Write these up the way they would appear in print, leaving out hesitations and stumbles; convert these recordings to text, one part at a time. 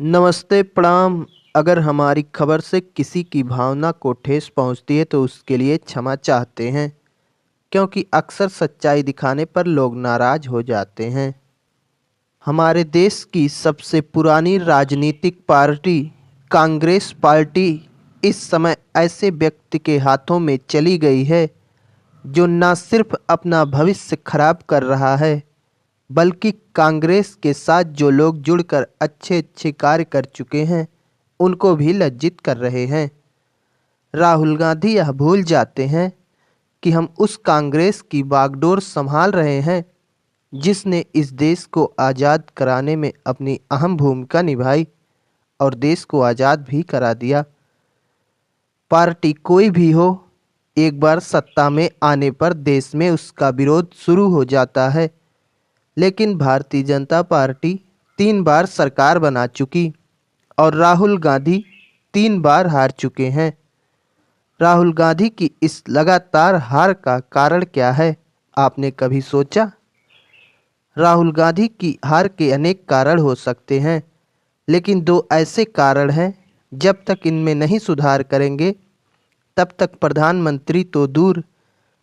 नमस्ते प्रणाम। अगर हमारी खबर से किसी की भावना को ठेस पहुंचती है तो उसके लिए क्षमा चाहते हैं, क्योंकि अक्सर सच्चाई दिखाने पर लोग नाराज हो जाते हैं। हमारे देश की सबसे पुरानी राजनीतिक पार्टी कांग्रेस पार्टी इस समय ऐसे व्यक्ति के हाथों में चली गई है जो न सिर्फ अपना भविष्य खराब कर रहा है, बल्कि कांग्रेस के साथ जो लोग जुड़कर अच्छे अच्छे कार्य कर चुके हैं उनको भी लज्जित कर रहे हैं। राहुल गांधी यह भूल जाते हैं कि हम उस कांग्रेस की बागडोर संभाल रहे हैं जिसने इस देश को आज़ाद कराने में अपनी अहम भूमिका निभाई और देश को आज़ाद भी करा दिया। पार्टी कोई भी हो, एक बार सत्ता में आने पर देश में उसका विरोध शुरू हो जाता है, लेकिन भारतीय जनता पार्टी 3 बार सरकार बना चुकी और राहुल गांधी 3 बार हार चुके हैं। राहुल गांधी की इस लगातार हार का कारण क्या है, आपने कभी सोचा? राहुल गांधी की हार के अनेक कारण हो सकते हैं, लेकिन दो ऐसे कारण हैं जब तक इनमें नहीं सुधार करेंगे तब तक प्रधानमंत्री तो दूर,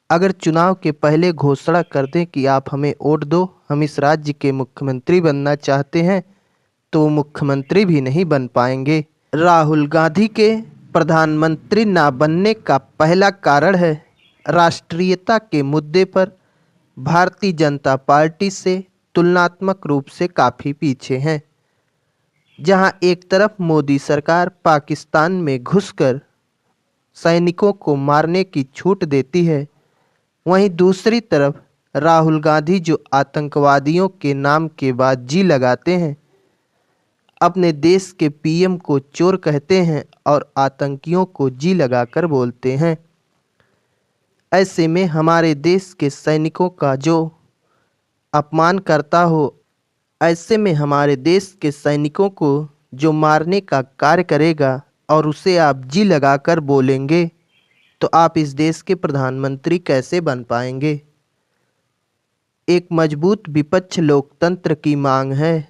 अगर चुनाव के पहले घोषणा कर दें कि आप हमें वोट दो, हम इस राज्य के मुख्यमंत्री बनना चाहते हैं, तो वो मुख्यमंत्री भी नहीं बन पाएंगे। राहुल गांधी के प्रधानमंत्री ना बनने का पहला कारण है राष्ट्रीयता के मुद्दे पर भारतीय जनता पार्टी से तुलनात्मक रूप से काफ़ी पीछे हैं। जहां एक तरफ मोदी सरकार पाकिस्तान में घुसकर सैनिकों को मारने की छूट देती है, वहीं दूसरी तरफ राहुल गांधी जो आतंकवादियों के नाम के बाद जी लगाते हैं, अपने देश के पीएम को चोर कहते हैं और आतंकियों को जी लगाकर बोलते हैं। ऐसे में हमारे देश के सैनिकों का जो अपमान करता हो, ऐसे में हमारे देश के सैनिकों को जो मारने का कार्य करेगा और उसे आप जी लगाकर बोलेंगे, तो आप इस देश के प्रधानमंत्री कैसे बन पाएंगे? एक मजबूत विपक्ष लोकतंत्र की मांग है,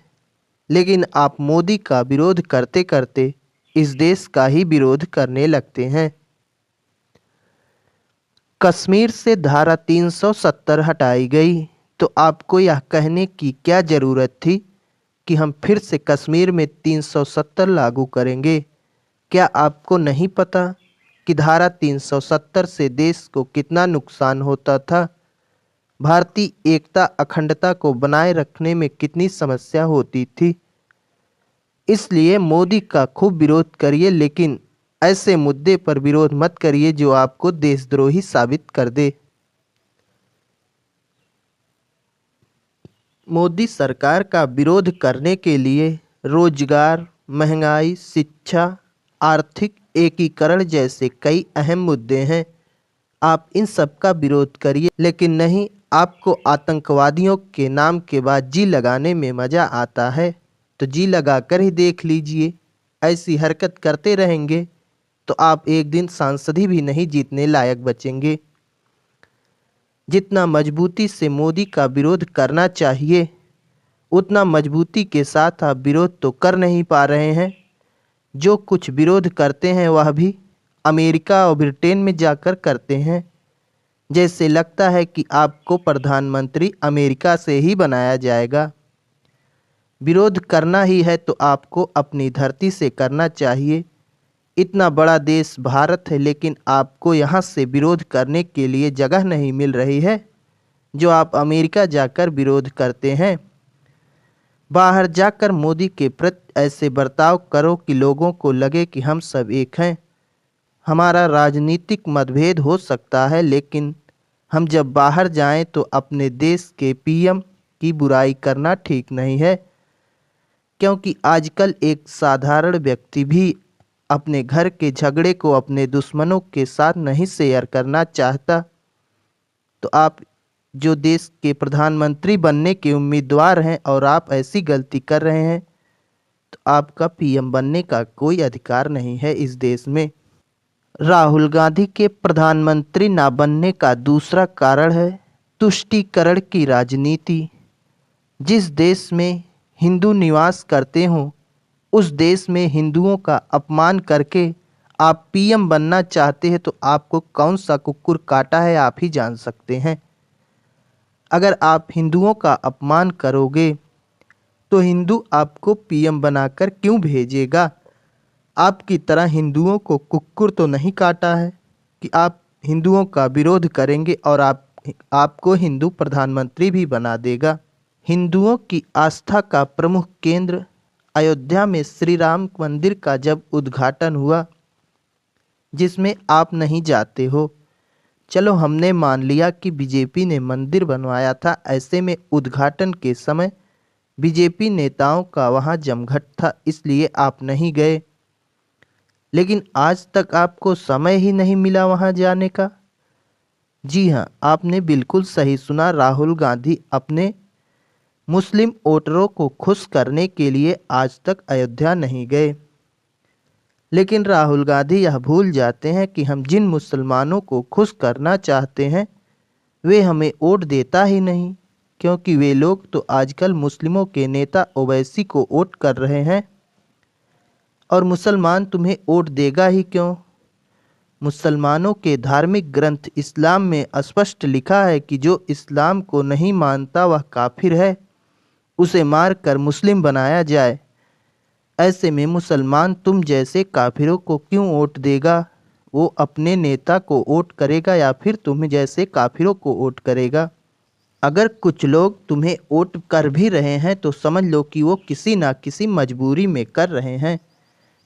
लेकिन आप मोदी का विरोध करते करते इस देश का ही विरोध करने लगते हैं। कश्मीर से धारा 370 हटाई गई, तो आपको यह कहने की क्या ज़रूरत थी कि हम फिर से कश्मीर में 370 लागू करेंगे? क्या आपको नहीं पता कि धारा 370 से देश को कितना नुकसान होता था? भारतीय एकता अखंडता को बनाए रखने में कितनी समस्या होती थी? इसलिए मोदी का खूब विरोध करिए, लेकिन ऐसे मुद्दे पर विरोध मत करिए जो आपको देशद्रोही साबित कर दे। मोदी सरकार का विरोध करने के लिए रोजगार, महंगाई, शिक्षा, आर्थिक एकीकरण जैसे कई अहम मुद्दे हैं। आप इन सब का विरोध करिए, लेकिन नहीं, आपको आतंकवादियों के नाम के बाद जी लगाने में मज़ा आता है तो जी लगा कर ही देख लीजिए। ऐसी हरकत करते रहेंगे तो आप एक दिन सांसद भी नहीं जीतने लायक बचेंगे। जितना मजबूती से मोदी का विरोध करना चाहिए, उतना मजबूती के साथ आप विरोध तो कर नहीं पा रहे हैं। जो कुछ विरोध करते हैं वह भी अमेरिका और ब्रिटेन में जाकर करते हैं। जैसे लगता है कि आपको प्रधानमंत्री अमेरिका से ही बनाया जाएगा। विरोध करना ही है तो आपको अपनी धरती से करना चाहिए। इतना बड़ा देश भारत है, लेकिन आपको यहाँ से विरोध करने के लिए जगह नहीं मिल रही है, जो आप अमेरिका जाकर विरोध करते हैं। बाहर जाकर मोदी के प्रति ऐसे बर्ताव करो कि लोगों को लगे कि हम सब एक हैं। हमारा राजनीतिक मतभेद हो सकता है, लेकिन हम जब बाहर जाएं तो अपने देश के पीएम की बुराई करना ठीक नहीं है, क्योंकि आजकल एक साधारण व्यक्ति भी अपने घर के झगड़े को अपने दुश्मनों के साथ नहीं शेयर करना चाहता। तो आप जो देश के प्रधानमंत्री बनने के उम्मीदवार हैं और आप ऐसी गलती कर रहे हैं, तो आपका पीएम बनने का कोई अधिकार नहीं है इस देश में। राहुल गांधी के प्रधानमंत्री ना बनने का दूसरा कारण है तुष्टीकरण की राजनीति। जिस देश में हिंदू निवास करते हों, उस देश में हिंदुओं का अपमान करके आप पीएम बनना चाहते हैं तो आपको कौन सा कुकुर काटा है आप ही जान सकते हैं। अगर आप हिंदुओं का अपमान करोगे तो हिंदू आपको पीएम बनाकर क्यों भेजेगा। आपकी तरह हिंदुओं को कुकुर तो नहीं काटा है कि आप हिंदुओं का विरोध करेंगे और आपको हिंदू प्रधानमंत्री भी बना देगा। हिंदुओं की आस्था का प्रमुख केंद्र अयोध्या में श्री राम मंदिर का जब उद्घाटन हुआ, जिसमें आप नहीं जाते हो, चलो हमने मान लिया कि बीजेपी ने मंदिर बनवाया था, ऐसे में उद्घाटन के समय बीजेपी नेताओं का वहां जमघट था, इसलिए आप नहीं गए। लेकिन आज तक आपको समय ही नहीं मिला वहां जाने का। जी हाँ, आपने बिल्कुल सही सुना। राहुल गांधी अपने मुस्लिम वोटरों को खुश करने के लिए आज तक अयोध्या नहीं गए। लेकिन राहुल गांधी यह भूल जाते हैं कि हम जिन मुसलमानों को खुश करना चाहते हैं वे हमें वोट देता ही नहीं, क्योंकि वे लोग तो आजकल मुस्लिमों के नेता ओवैसी को वोट कर रहे हैं और मुसलमान तुम्हें वोट देगा ही क्यों। मुसलमानों के धार्मिक ग्रंथ इस्लाम में स्पष्ट लिखा है कि जो इस्लाम को नहीं मानता वह काफिर है, उसे मारकर मुस्लिम बनाया जाए। ऐसे में मुसलमान तुम जैसे काफिरों को क्यों वोट देगा। वो अपने नेता को वोट करेगा या फिर तुम जैसे काफिरों को वोट करेगा। अगर कुछ लोग तुम्हें वोट कर भी रहे हैं तो समझ लो कि वो किसी ना किसी मजबूरी में कर रहे हैं,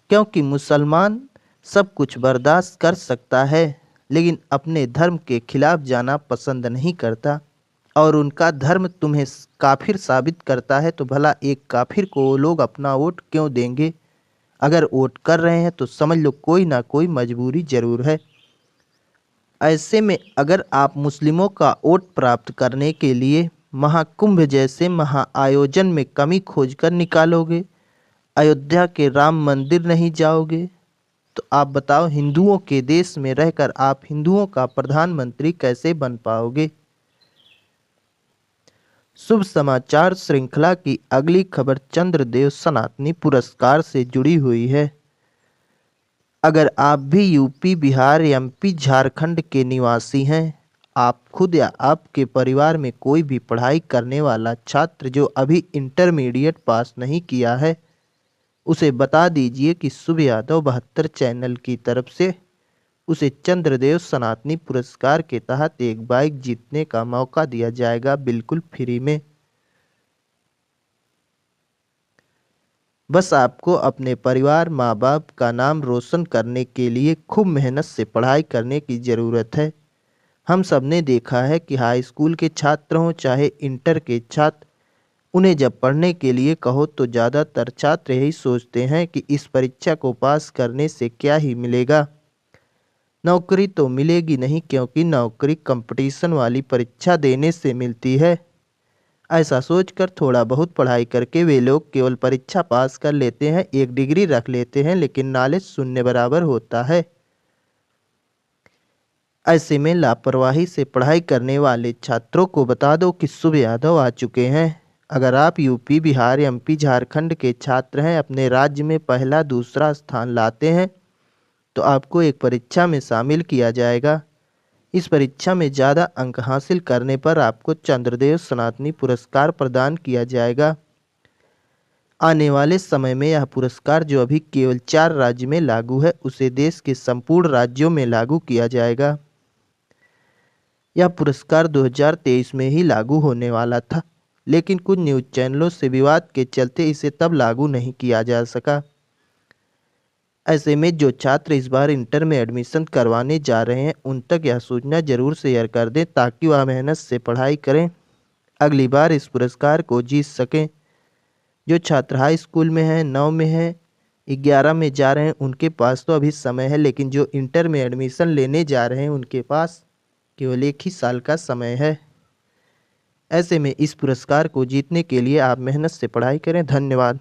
क्योंकि मुसलमान सब कुछ बर्दाश्त कर सकता है लेकिन अपने धर्म के खिलाफ जाना पसंद नहीं करता, और उनका धर्म तुम्हें काफिर साबित करता है तो भला एक काफिर को वो लोग अपना वोट क्यों देंगे। अगर वोट कर रहे हैं तो समझ लो कोई ना कोई मजबूरी जरूर है। ऐसे में अगर आप मुस्लिमों का वोट प्राप्त करने के लिए महाकुंभ जैसे महाआयोजन में कमी खोजकर निकालोगे, अयोध्या के राम मंदिर नहीं जाओगे, तो आप बताओ हिंदुओं के देश में रहकर आप हिंदुओं का प्रधानमंत्री कैसे बन पाओगे। शुभ समाचार श्रृंखला की अगली खबर चंद्रदेव सनातनी पुरस्कार से जुड़ी हुई है। अगर आप भी यूपी, बिहार, एमपी, झारखंड के निवासी हैं, आप खुद या आपके परिवार में कोई भी पढ़ाई करने वाला छात्र जो अभी इंटरमीडिएट पास नहीं किया है, उसे बता दीजिए कि शुभ यादव 72 चैनल की तरफ से उसे चंद्रदेव सनातनी पुरस्कार के तहत एक बाइक जीतने का मौका दिया जाएगा, बिल्कुल फ्री में। बस आपको अपने परिवार माँ बाप का नाम रोशन करने के लिए खूब मेहनत से पढ़ाई करने की ज़रूरत है। हम सब ने देखा है कि हाई स्कूल के छात्र हों चाहे इंटर के छात्र, उन्हें जब पढ़ने के लिए कहो तो ज़्यादातर छात्र यही सोचते हैं कि इस परीक्षा को पास करने से क्या ही मिलेगा, नौकरी तो मिलेगी नहीं, क्योंकि नौकरी कंपटीशन वाली परीक्षा देने से मिलती है। ऐसा सोचकर थोड़ा बहुत पढ़ाई करके वे लोग केवल परीक्षा पास कर लेते हैं, एक डिग्री रख लेते हैं, लेकिन नॉलेज शून्य बराबर होता है। ऐसे में लापरवाही से पढ़ाई करने वाले छात्रों को बता दो कि शुभ यादव आ चुके हैं। अगर आप यूपी, बिहार, एमपी, झारखंड के छात्र हैं, अपने राज्य में पहला दूसरा स्थान लाते हैं, तो आपको एक परीक्षा में शामिल किया जाएगा। इस परीक्षा में ज़्यादा अंक हासिल करने पर आपको चंद्रदेव सनातनी पुरस्कार प्रदान किया जाएगा। आने वाले समय में यह पुरस्कार जो अभी केवल 4 राज्य में लागू है, उसे देश के संपूर्ण राज्यों में लागू किया जाएगा। यह पुरस्कार 2023 में ही लागू होने वाला था, लेकिन कुछ न्यूज़ चैनलों से विवाद के चलते इसे तब लागू नहीं किया जा सका। ऐसे में जो छात्र इस बार इंटर में एडमिशन करवाने जा रहे हैं, उन तक यह सूचना जरूर शेयर कर दें ताकि वह मेहनत से पढ़ाई करें, अगली बार इस पुरस्कार को जीत सकें। जो छात्र हाई स्कूल में हैं, 9 में हैं, 11 में जा रहे हैं, उनके पास तो अभी समय है, लेकिन जो इंटर में एडमिशन लेने जा रहे हैं उनके पास केवल 1 ही साल का समय है। ऐसे में इस पुरस्कार को जीतने के लिए आप मेहनत से पढ़ाई करें। धन्यवाद।